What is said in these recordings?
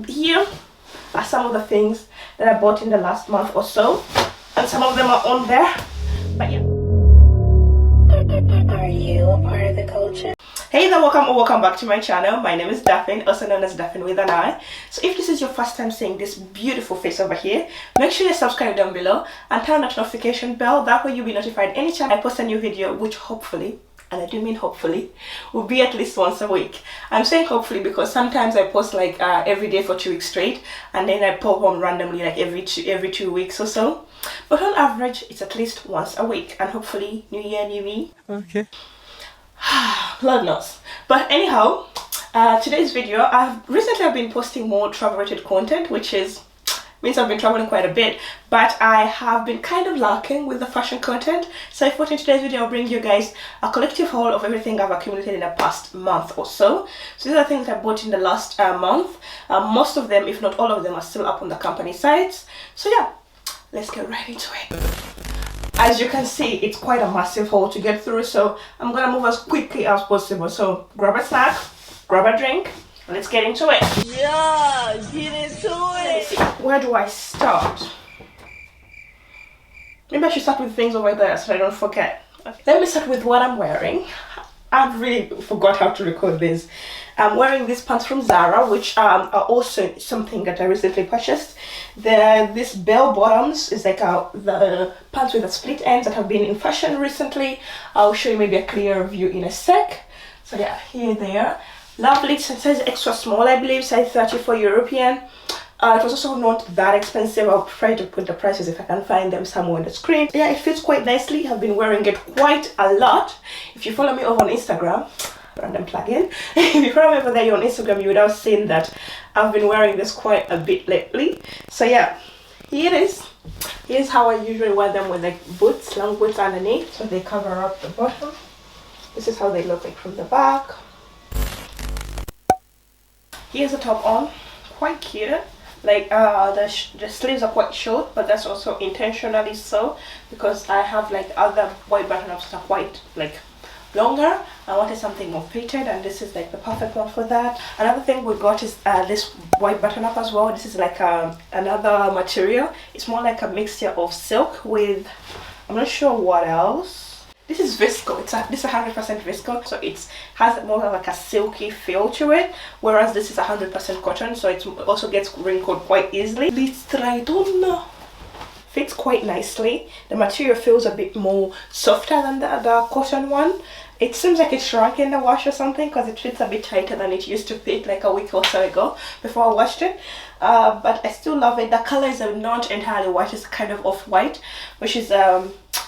here are some of the things that I bought in the last month or so, and some of them are on there, but yeah. Are you a part of the culture? Hey there, welcome back to my channel. My name is Daphine, also known as Daphine with an I. So if this is your first time seeing this beautiful face over here, make sure you subscribe down below and turn that notification bell. That way you'll be notified anytime I post a new video, which hopefully, and I do mean hopefully, will be at least once a week. I'm saying hopefully because sometimes I post like every day for 2 weeks straight, and then I pop on randomly like every two weeks or so. But on average, it's at least once a week, and hopefully new year, new me. Okay. Lord knows. But anyhow, today's video, I've recently been posting more travel related content, which means I've been traveling quite a bit, but I have been kind of lacking with the fashion content. So I thought in today's video I'll bring you guys a collective haul of everything I've accumulated in the past month or so. So these are things I bought in the last month. Most of them, if not all of them, are still up on the company sites. So yeah, let's get right into it. As you can see, it's quite a massive haul to get through, so I'm gonna move as quickly as possible. So grab a snack, grab a drink, and let's get into it. Yeah, get into it. Where do I start? Maybe I should start with things over there so I don't forget. Okay. Let me start with what I'm wearing. I really forgot how to record this. I'm wearing these pants from Zara, which are also something that I recently purchased. This bell bottoms is like the pants with the split ends that have been in fashion recently. I'll show you maybe a clearer view in a sec. So yeah, here they are. Lovely. It says extra small, I believe, size 30 for European. It was also not that expensive. I'll try to put the prices if I can find them somewhere on the screen. Yeah, it fits quite nicely. I've been wearing it quite a lot. If you follow me over on Instagram, random plug-in, if you follow me over there on Instagram, you would have seen that I've been wearing this quite a bit lately. So yeah, here it is. Here's how I usually wear them, with like boots, long boots underneath, so they cover up the bottom. This is how they look like from the back. Here's the top on, quite cute. Like the sleeves are quite short, but that's also intentionally so, because I have like other white button-ups that are quite like longer. I wanted something more fitted, and this is like the perfect one for that. Another thing we got is this white button-up as well. This is like another material. It's more like a mixture of silk with, I'm not sure what else. This is visco. This is 100% visco, so it has more of like a silky feel to it, whereas this is 100% cotton, so it also gets wrinkled quite easily. Let's try it on. Fits quite nicely. The material feels a bit more softer than the cotton one. It seems like it shrunk in the wash or something, because it fits a bit tighter than it used to fit like a week or so ago before I washed it. But I still love it. The color is not entirely white, it's kind of off-white, which is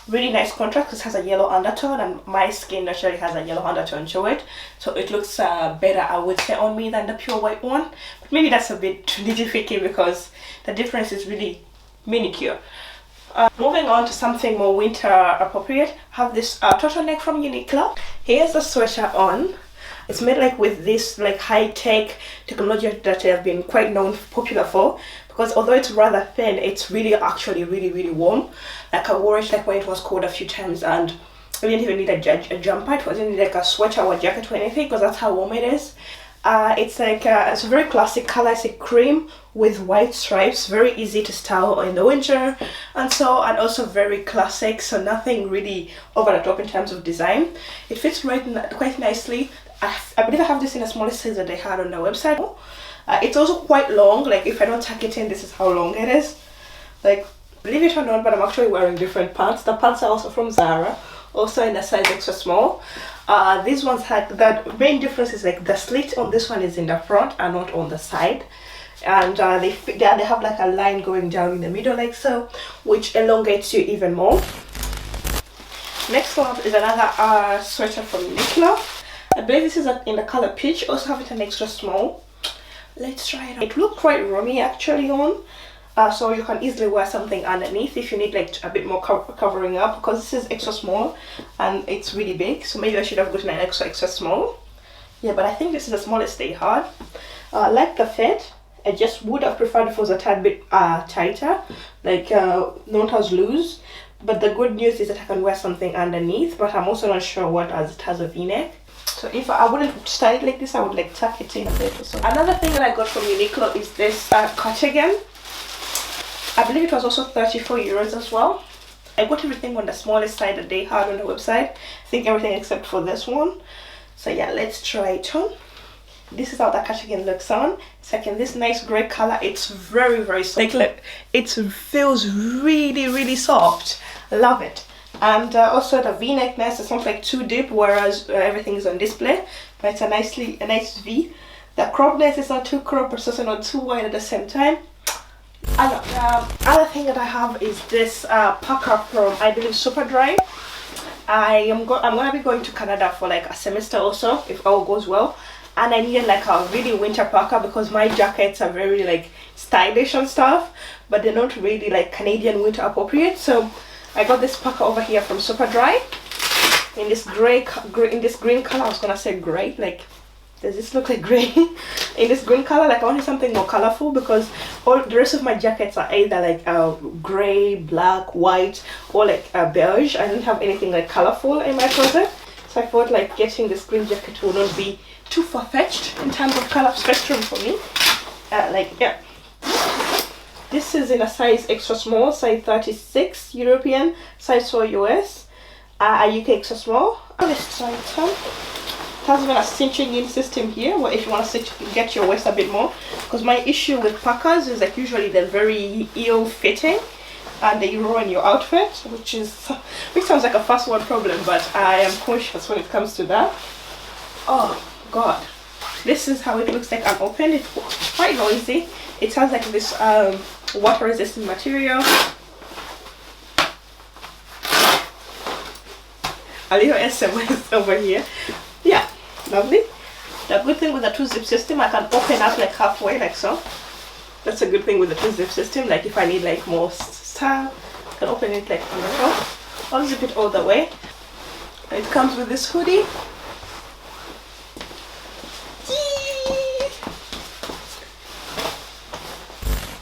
really nice contrast because it has a yellow undertone, and my skin naturally has a yellow undertone to it, so it looks better, I would say, on me than the pure white one. But maybe that's a bit nitpicky because the difference is really manicure. Moving on to something more winter appropriate, I have this turtleneck from UNIQLO. Here's the sweater on. It's made like with this like high-tech technology that I've been quite popular for, because although it's rather thin, it's really actually really warm. Like I wore it like when it was cold a few times, and I didn't even need a jumper. It wasn't like a sweater or a jacket or anything, because that's how warm it is. It's like it's a very classic color. It's a cream with white stripes, very easy to style in the winter, and also very classic, so nothing really over the top in terms of design. It fits quite nicely. I believe I have this in a smaller size that they had on the website. It's also quite long. Like if I don't tuck it in, this is how long it is. Like, believe it or not, but I'm actually wearing different pants. The pants are also from Zara, also in a size extra small. These ones had, the main difference is like the slit on this one is in the front and not on the side, and they have like a line going down in the middle like so, which elongates you even more. Next one is another sweater from UNIQLO. I believe this is in the color peach. Also have it an extra small. Let's try it on. It looks quite roomy actually on, so you can easily wear something underneath if you need like a bit more covering up, because this is extra small and it's really big, so maybe I should have gotten an extra small. Yeah, but I think this is the smallest they had. Like the fit, I just would have preferred if it was a tad bit tighter, like not as loose. But the good news is that I can wear something underneath, but I'm also not sure what, as it has a v-neck. So if I wouldn't style it like this, I would like tuck it in a bit or so. Another thing that I got from Uniqlo is this cardigan. I believe it was also 34 euros as well. I got everything on the smallest side that they had on the website. I think everything except for this one. So yeah, let's try it on. This is how the cardigan looks on. It's like in this nice grey color. It's very soft. Like look, it feels really soft. I love it. And also the V-neck nest is not like too deep, whereas everything is on display. But it's a nice V. The crop nest is not too crop, but it's also not too wide at the same time. And other thing that I have is this parka from, I believe, Superdry. I'm gonna be going to Canada for like a semester or so, if all goes well. And I needed like a really winter parka because my jackets are very like stylish and stuff, but they're not really like Canadian winter appropriate. So I got this parka over here from Superdry in this green color. I was gonna say grey, like does this look like grey? In this green color, like I wanted something more colorful because all the rest of my jackets are either like grey, black, white, or like beige. I don't have anything like colorful in my closet, so I thought like getting this green jacket will not be too far-fetched in terms of color spectrum for me. Like yeah, this is in a size extra small, size 36 European, size 4 US, a UK extra small. Let's try it on. It has even a cinching in system here, where if you want to get your waist a bit more, because my issue with parkas is like usually they're very ill-fitting and they ruin your outfit, which sounds like a first world problem, but I am conscious when it comes to that. Oh god, this is how it looks like unopened. It's quite noisy. It has like this water resistant material, a little SMS over here. Yeah, lovely. The good thing with the 2-zip system, I can open up like halfway like so. That's a good thing with the 2-zip system. Like if I need like more style, I can open it like on the top, unzip it all the way. It comes with this hoodie.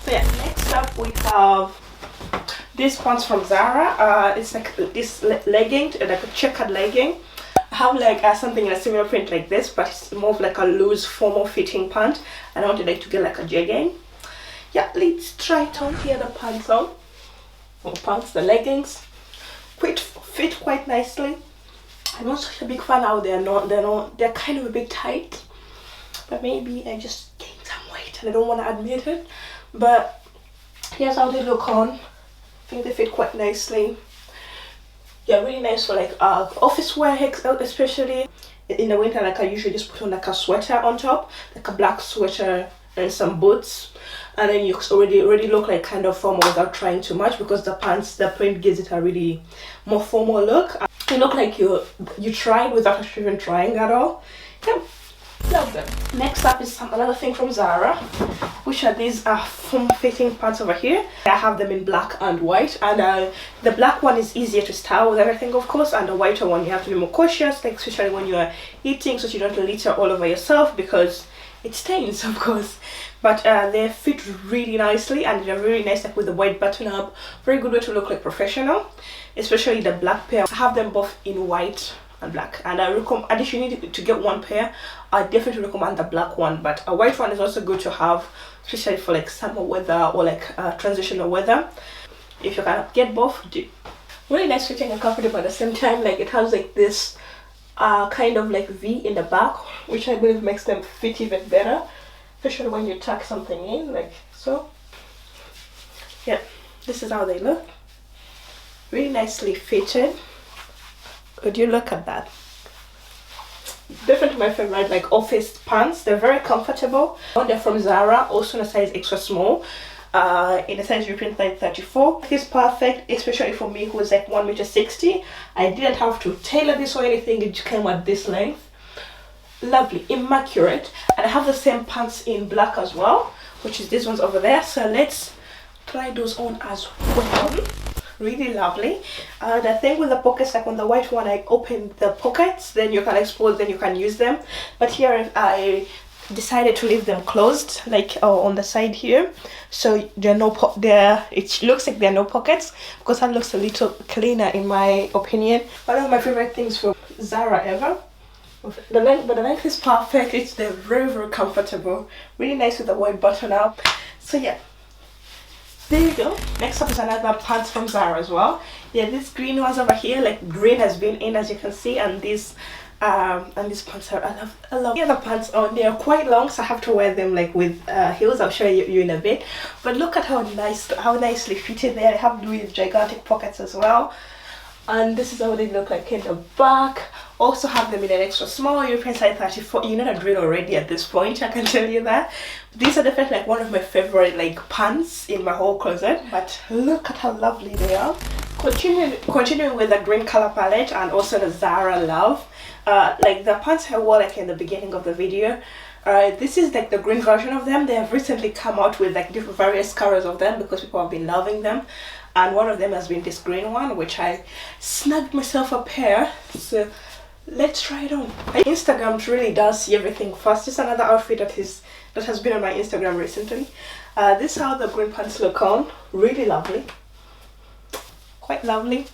So yeah, next up we have these pants from Zara. It's like this legging, like a checkered legging. I have like something in a similar print like this, but it's more of like a loose formal fitting pant, and I wanted like to get like a jegging. Yeah, let's try it on. Here the pants on. The leggings fit quite nicely. I'm not such a big fan how they're kind of a bit tight, but maybe I just gained some weight and I don't want to admit it. But here's how they look on. I think they fit quite nicely. Yeah, really nice for like office wear, especially in the winter. Like I usually just put on like a sweater on top, like a black sweater and some boots, and then you already look like kind of formal without trying too much, because the pants, the print gives it a really more formal look. You look like you tried without even trying at all. Yeah, love them. Next up is another thing from Zara, which are these form-fitting pants over here. I have them in black and white, and the black one is easier to style with everything, of course, and the white one you have to be more cautious, like especially when you're eating, so you don't litter all over yourself because it stains, of course. But they fit really nicely, and they're really nice, like with the white button up. Very good way to look like professional, especially the black pair. I have them both in white and black, and I recommend, if you need to get one pair, I definitely recommend the black one, but a white one is also good to have, especially for like summer weather or like transitional weather. If you can get both, really nice fitting and comfortable at the same time. Like it has like this kind of like V in the back, which I believe makes them fit even better, especially when you tuck something in like so. Yeah, this is how they look. Really nicely fitted. Could you look at that? Definitely my favorite like office pants. They're very comfortable. They're from Zara, also in a size extra small, in a size European size 34. It's perfect, especially for me who is like 1.60 m. I didn't have to tailor this or anything. It came at this length. Lovely, immaculate. And I have the same pants in black as well, which is these ones over there. So let's try those on as well. Really lovely. The thing with the pockets, like on the white one, I open the pockets, then you can expose, then you can use them. But here I decided to leave them closed, like on the side here, so there are no it looks like there are no pockets, because that looks a little cleaner in my opinion. One of my favorite things from Zara ever. But the length is perfect. They're very, very comfortable. Really nice with the white button up. So yeah, there you go. Next up is another pants from Zara as well. Yeah, these green ones over here, like green has been in, as you can see, and these pants are, I love the other pants on. They are quite long, so I have to wear them like with heels. I'll show you in a bit. But look at how nicely fitted they are. They have these gigantic pockets as well. And this is how they look like in the back. Also have them in an extra small, European size 34. You know the drill already at this point, I can tell you that. These are definitely like one of my favorite like pants in my whole closet. But look at how lovely they are. Continuing with the green color palette and also the Zara love. Like the pants I wore like in the beginning of the video. This is like the green version of them. They have recently come out with like different various colors of them because people have been loving them. And one of them has been this green one, which I snagged myself a pair. So let's try it on. Instagram really does see everything first. This is another outfit that has been on my Instagram recently. This is how the green pants look on. Really lovely. Quite lovely.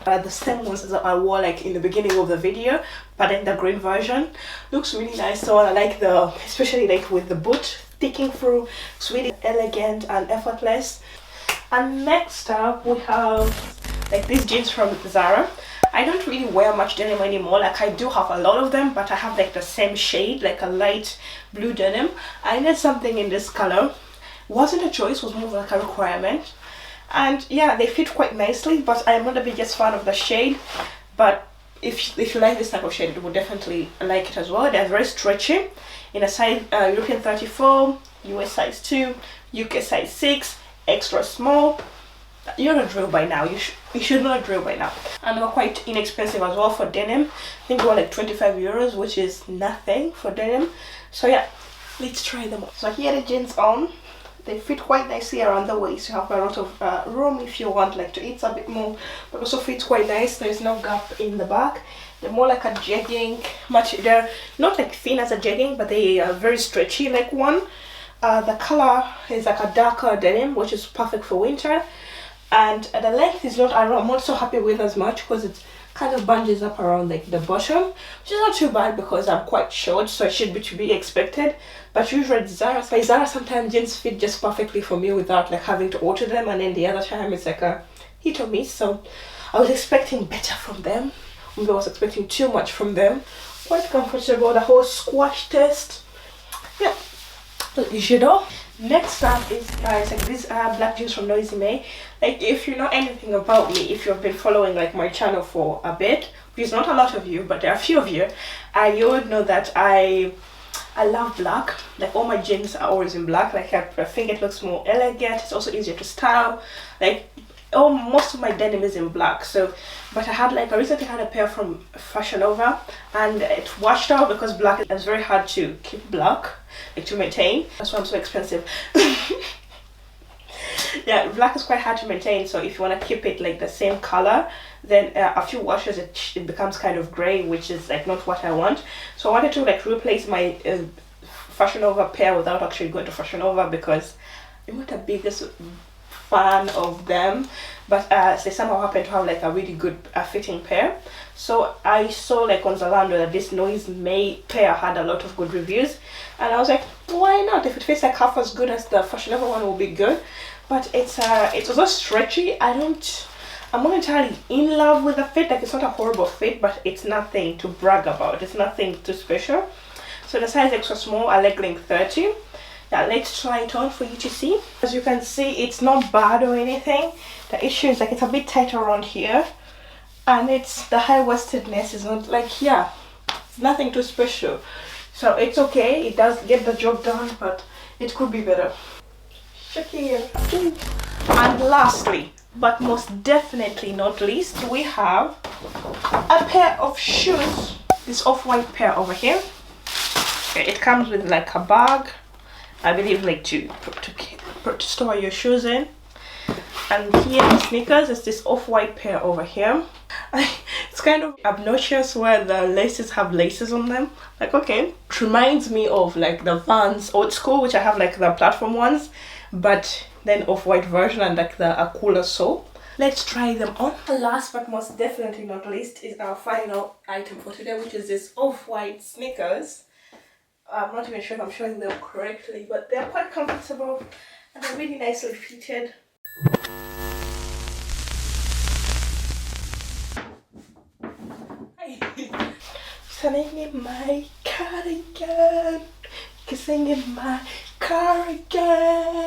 The same ones that I wore like in the beginning of the video, but in the green version. Looks really nice. So I like especially like with the boot sticking through. It's really elegant and effortless. And next up we have like these jeans from Zara. I don't really wear much denim anymore. Like I do have a lot of them, but I have like the same shade, like a light blue denim. I needed something in this color. Wasn't a choice, was more of like a requirement. And yeah, they fit quite nicely, but I'm not the biggest fan of the shade. But if you like this type of shade, you would definitely like it as well. They're very stretchy in a size European 34, US size 2, UK size 6, extra small. You're not drill by now. You should not drill by now. And they're quite inexpensive as well for denim. I think they were like 25 euros, which is nothing for denim. So yeah, let's try them on. So here are the jeans on. They fit quite nicely around the waist. You have a lot of room if you want like to eat a bit more, but also fits quite nice. There is no gap in the back. They're more like a jegging. They're not like thin as a jegging, but they are very stretchy like one. The color is like a darker denim, which is perfect for winter. And the length is not, I'm not so happy with as much because it kind of bunches up around like the bottom, which is not too bad because I'm quite short, so it should be to be expected. But usually Zara, sometimes jeans fit just perfectly for me without like having to alter them, and then the other time it's like a hit or miss. So I was expecting better from them. Maybe I was expecting too much from them. Quite comfortable, the whole squash test. Yeah, you know. Next up is it's like these black jeans from Noisy May. Like if you know anything about me, if you've been following like my channel for a bit, which is not a lot of you, but there are a few of you, you would know that I love black. Like all my jeans are always in black. Like I think it looks more elegant. It's also easier to style. Like most of my denim is in black. So but I recently had a pair from Fashion Nova and it washed out because black is very hard to keep black, like to maintain. That's why I'm so expensive. Yeah, black is quite hard to maintain, so if you want to keep it like the same color, then a few washes it becomes kind of gray, which is like not what I want. So I wanted to like replace my Fashion Nova pair without actually going to Fashion Nova because I'm not the biggest fan of them, but they somehow happen to have like a really good fitting pair. So I saw like on Zalando that this Noisy May pair had a lot of good reviews, and I was like, why not? If it fits like half as good as the Fashion Nova one, will be good. But it's also stretchy. I'm not entirely in love with the fit. Like it's not a horrible fit, but it's nothing to brag about. It's nothing too special. So the size extra small, a leg length 30. Now let's try it on for you to see. As you can see, it's not bad or anything. The issue is like it's a bit tight around here, and it's the high-waistedness is not like, yeah, it's nothing too special. So it's okay. It does get the job done, but it could be better. And lastly, but most definitely not least, we have a pair of shoes. This off-white pair over here. Okay, it comes with like a bag, I believe, like to store your shoes in. And here the sneakers is this off-white pair over here. It's kind of obnoxious where the laces have laces on them. Like, okay, it reminds me of like the Vans old school, which I have like the platform ones, but then off-white version and like a cooler sole. let's try them on. Last but most definitely not least is our final item for today, which is this off-white sneakers. I'm not even sure if I'm showing them correctly, but they're quite comfortable and they're really nicely fitted. Sitting in my cardigan, kissing in my cardigan.